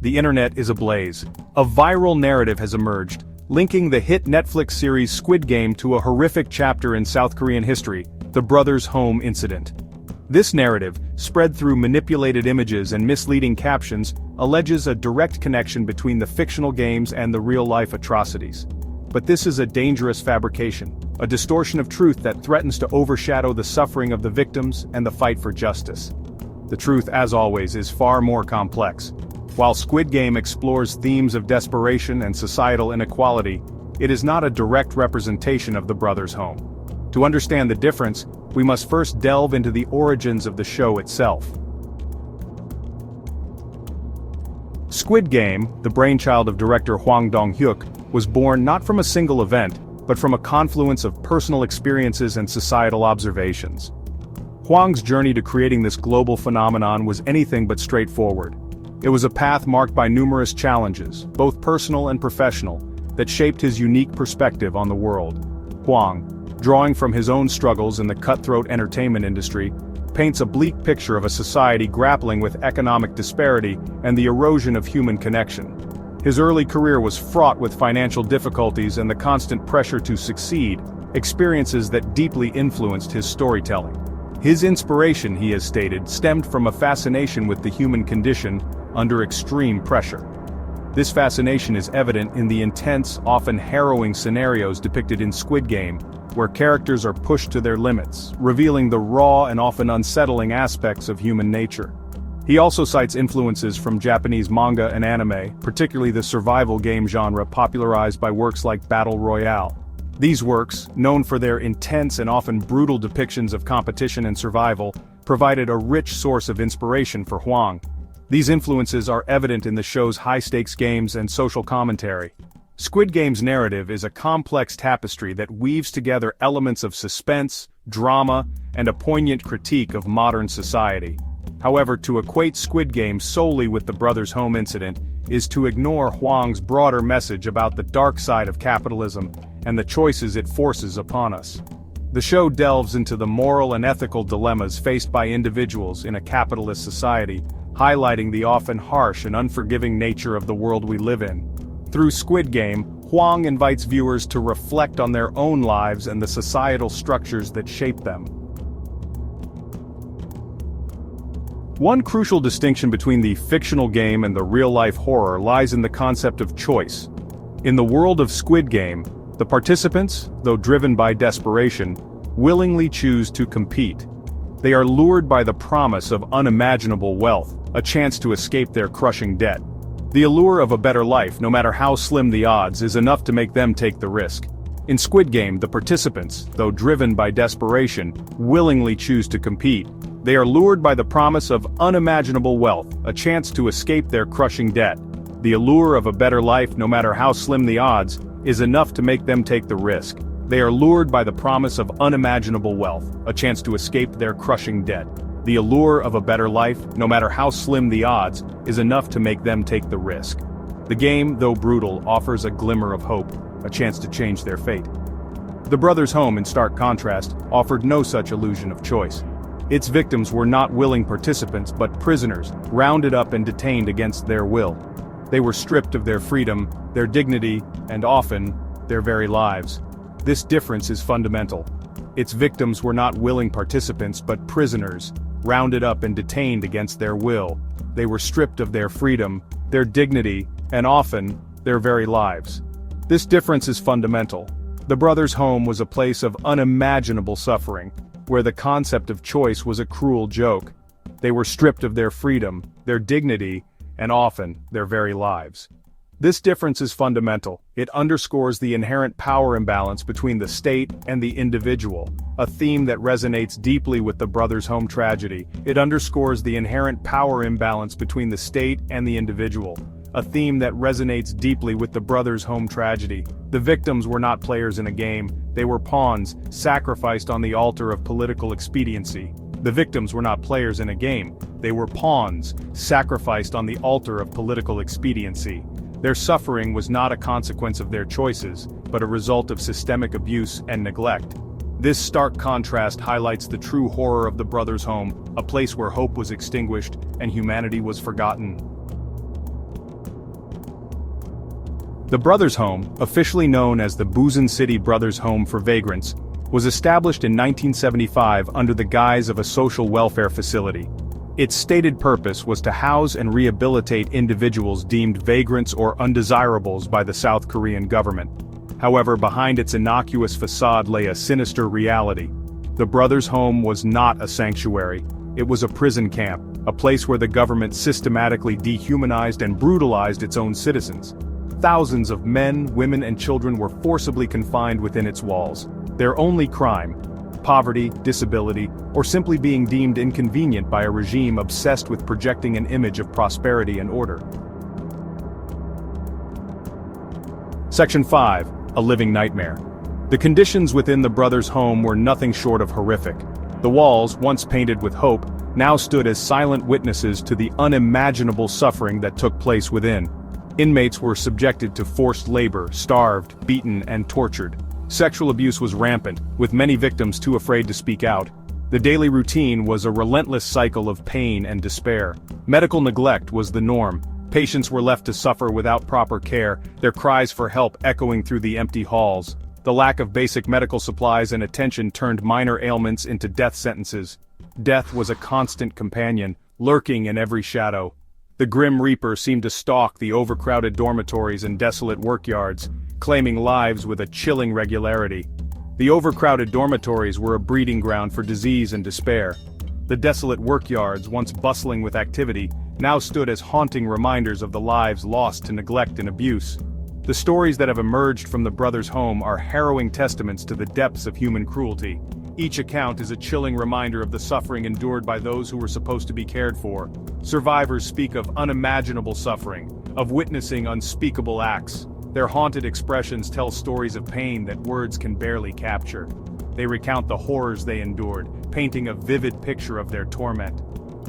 the internet is ablaze. A viral narrative has emerged, linking the hit Netflix series Squid Game to a horrific chapter in South Korean history, the brothers' home incident. This narrative, spread through manipulated images and misleading captions, alleges a direct connection between the fictional games and the real-life atrocities. But this is a dangerous fabrication, a distortion of truth that threatens to overshadow the suffering of the victims and the fight for justice. The truth, as always, is far more complex. While Squid Game explores themes of desperation and societal inequality, it is not a direct representation of the brothers' home. To understand the difference, we must first delve into the origins of the show itself. Squid Game, the brainchild of director Hwang Dong-hyuk, was born not from a single event, but from a confluence of personal experiences and societal observations. Hwang's journey to creating this global phenomenon was anything but straightforward. It was a path marked by numerous challenges, both personal and professional, that shaped his unique perspective on the world. Hwang, drawing from his own struggles in the cutthroat entertainment industry, paints a bleak picture of a society grappling with economic disparity and the erosion of human connection. His early career was fraught with financial difficulties and the constant pressure to succeed, experiences that deeply influenced his storytelling. His inspiration, he has stated, stemmed from a fascination with the human condition under extreme pressure. This fascination is evident in the intense, often harrowing scenarios depicted in Squid Game, where characters are pushed to their limits, revealing the raw and often unsettling aspects of human nature. He also cites influences from Japanese manga and anime, particularly the survival game genre popularized by works like Battle Royale. These works, known for their intense and often brutal depictions of competition and survival, provided a rich source of inspiration for Hwang. These influences are evident in the show's high-stakes games and social commentary. Squid Game's narrative is a complex tapestry that weaves together elements of suspense, drama, and a poignant critique of modern society. However, to equate Squid Game solely with the brothers' home incident is to ignore Hwang's broader message about the dark side of capitalism and the choices it forces upon us. The show delves into the moral and ethical dilemmas faced by individuals in a capitalist society, highlighting the often harsh and unforgiving nature of the world we live in. Through Squid Game, Hwang invites viewers to reflect on their own lives and the societal structures that shape them. One crucial distinction between the fictional game and the real-life horror lies in the concept of choice. In the world of Squid Game, the participants, though driven by desperation, willingly choose to compete. They are lured by the promise of unimaginable wealth, a chance to escape their crushing debt. The allure of a better life, no matter how slim the odds, is enough to make them take the risk. In Squid Game, the participants, though driven by desperation, willingly choose to compete. They are lured by the promise of unimaginable wealth, a chance to escape their crushing debt. The allure of a better life, no matter how slim the odds, is enough to make them take the risk. They are lured by the promise of unimaginable wealth, a chance to escape their crushing debt. The allure of a better life, no matter how slim the odds, is enough to make them take the risk. The game, though brutal, offers a glimmer of hope, a chance to change their fate. The brothers' home, in stark contrast, offered no such illusion of choice. Its victims were not willing participants but prisoners, rounded up and detained against their will. They were stripped of their freedom, their dignity, and often, their very lives. This difference is fundamental. Its victims were not willing participants but prisoners, rounded up and detained against their will. They were stripped of their freedom, their dignity, and often, their very lives. This difference is fundamental. The brothers' home was a place of unimaginable suffering, where the concept of choice was a cruel joke. They were stripped of their freedom, their dignity, and often, their very lives. This difference is fundamental. It underscores the inherent power imbalance between the state and the individual, a theme that resonates deeply with the brothers' home tragedy. It underscores the inherent power imbalance between the state and the individual, a theme that resonates deeply with the brothers' home tragedy. The victims were not players in a game, they were pawns, sacrificed on the altar of political expediency. The victims were not players in a game, they were pawns, sacrificed on the altar of political expediency. Their suffering was not a consequence of their choices, but a result of systemic abuse and neglect. This stark contrast highlights the true horror of the brothers' home, a place where hope was extinguished and humanity was forgotten. The Brothers Home, officially known as the Boozin City Brothers Home for Vagrants, was established in 1975 under the guise of a social welfare facility. Its stated purpose was to house and rehabilitate individuals deemed vagrants or undesirables by the South Korean government. However, behind its innocuous facade lay a sinister reality. The Brothers Home was not a sanctuary. It was a prison camp, a place where the government systematically dehumanized and brutalized its own citizens. Thousands of men, women, and children were forcibly confined within its walls. Their only crime: poverty, disability, or simply being deemed inconvenient by a regime obsessed with projecting an image of prosperity and order. Section 5. A living nightmare. The conditions within the Brothers' home were nothing short of horrific. The walls, once painted with hope, now stood as silent witnesses to the unimaginable suffering that took place within. Inmates were subjected to forced labor, starved, beaten, and tortured. Sexual abuse was rampant, with many victims too afraid to speak out. The daily routine was a relentless cycle of pain and despair. Medical neglect was the norm. Patients were left to suffer without proper care, their cries for help echoing through the empty halls. The lack of basic medical supplies and attention turned minor ailments into death sentences. Death was a constant companion, lurking in every shadow. The Grim Reaper seemed to stalk the overcrowded dormitories and desolate workyards, claiming lives with a chilling regularity. The overcrowded dormitories were a breeding ground for disease and despair. The desolate workyards, once bustling with activity, now stood as haunting reminders of the lives lost to neglect and abuse. The stories that have emerged from the Brothers' home are harrowing testaments to the depths of human cruelty. Each account is a chilling reminder of the suffering endured by those who were supposed to be cared for. Survivors speak of unimaginable suffering, of witnessing unspeakable acts. Their haunted expressions tell stories of pain that words can barely capture. They recount the horrors they endured, painting a vivid picture of their torment.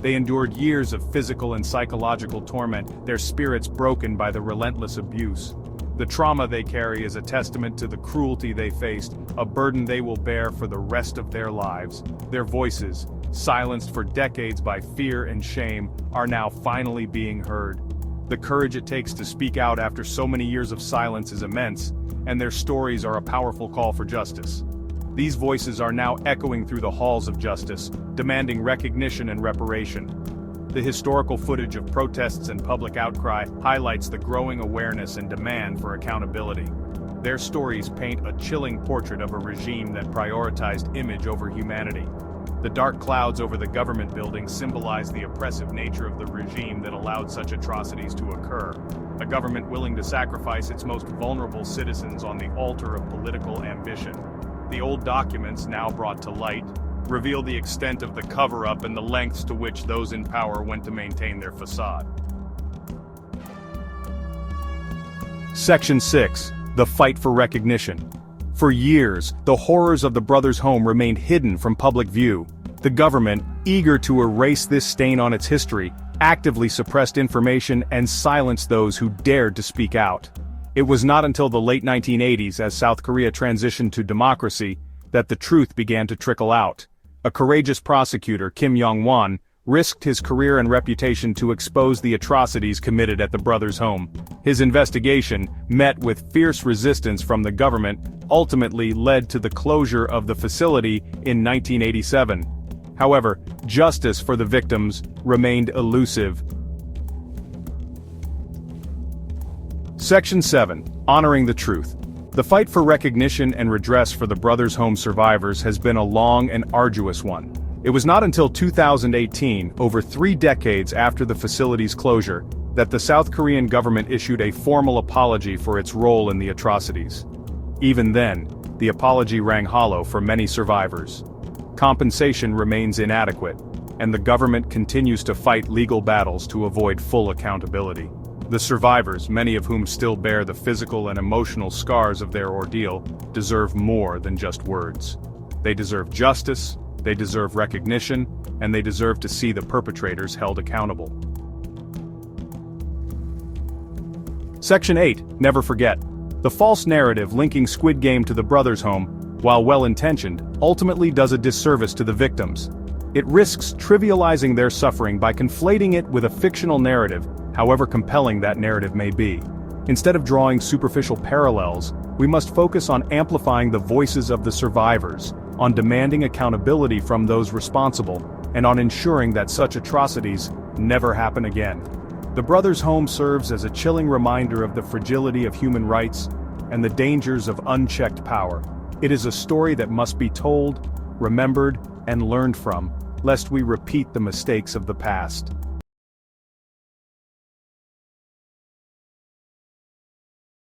They endured years of physical and psychological torment, their spirits broken by the relentless abuse. The trauma they carry is a testament to the cruelty they faced, a burden they will bear for the rest of their lives. Their voices, silenced for decades by fear and shame, are now finally being heard. The courage it takes to speak out after so many years of silence is immense, and their stories are a powerful call for justice. These voices are now echoing through the halls of justice, demanding recognition and reparation. The historical footage of protests and public outcry highlights the growing awareness and demand for accountability. Their stories paint a chilling portrait of a regime that prioritized image over humanity. The dark clouds over the government buildings symbolize the oppressive nature of the regime that allowed such atrocities to occur. A government willing to sacrifice its most vulnerable citizens on the altar of political ambition. The old documents, now brought to light, reveal the extent of the cover-up and the lengths to which those in power went to maintain their facade. Section 6. The fight for recognition. For years, the horrors of the Brothers' home remained hidden from public view. The government, eager to erase this stain on its history, actively suppressed information and silenced those who dared to speak out. It was not until the late 1980s, as South Korea transitioned to democracy, that the truth began to trickle out. A courageous prosecutor, Kim Yong-won, risked his career and reputation to expose the atrocities committed at the Brothers' home. His investigation, met with fierce resistance from the government, ultimately led to the closure of the facility in 1987. However, justice for the victims remained elusive. Section 7. Honoring the truth. The fight for recognition and redress for the Brothers' home survivors has been a long and arduous one. It was not until 2018, over 3 decades after the facility's closure, that the South Korean government issued a formal apology for its role in the atrocities. Even then, the apology rang hollow for many survivors. Compensation remains inadequate, and the government continues to fight legal battles to avoid full accountability. The survivors, many of whom still bear the physical and emotional scars of their ordeal, deserve more than just words. They deserve justice, they deserve recognition, and they deserve to see the perpetrators held accountable. Section 8. Never forget. The false narrative linking Squid Game to the Brothers' home, while well-intentioned, ultimately does a disservice to the victims. It risks trivializing their suffering by conflating it with a fictional narrative, however compelling that narrative may be. Instead of drawing superficial parallels, we must focus on amplifying the voices of the survivors, on demanding accountability from those responsible, and on ensuring that such atrocities never happen again. The brothers' home serves as a chilling reminder of the fragility of human rights and the dangers of unchecked power. It is a story that must be told, remembered, and learned from, lest we repeat the mistakes of the past.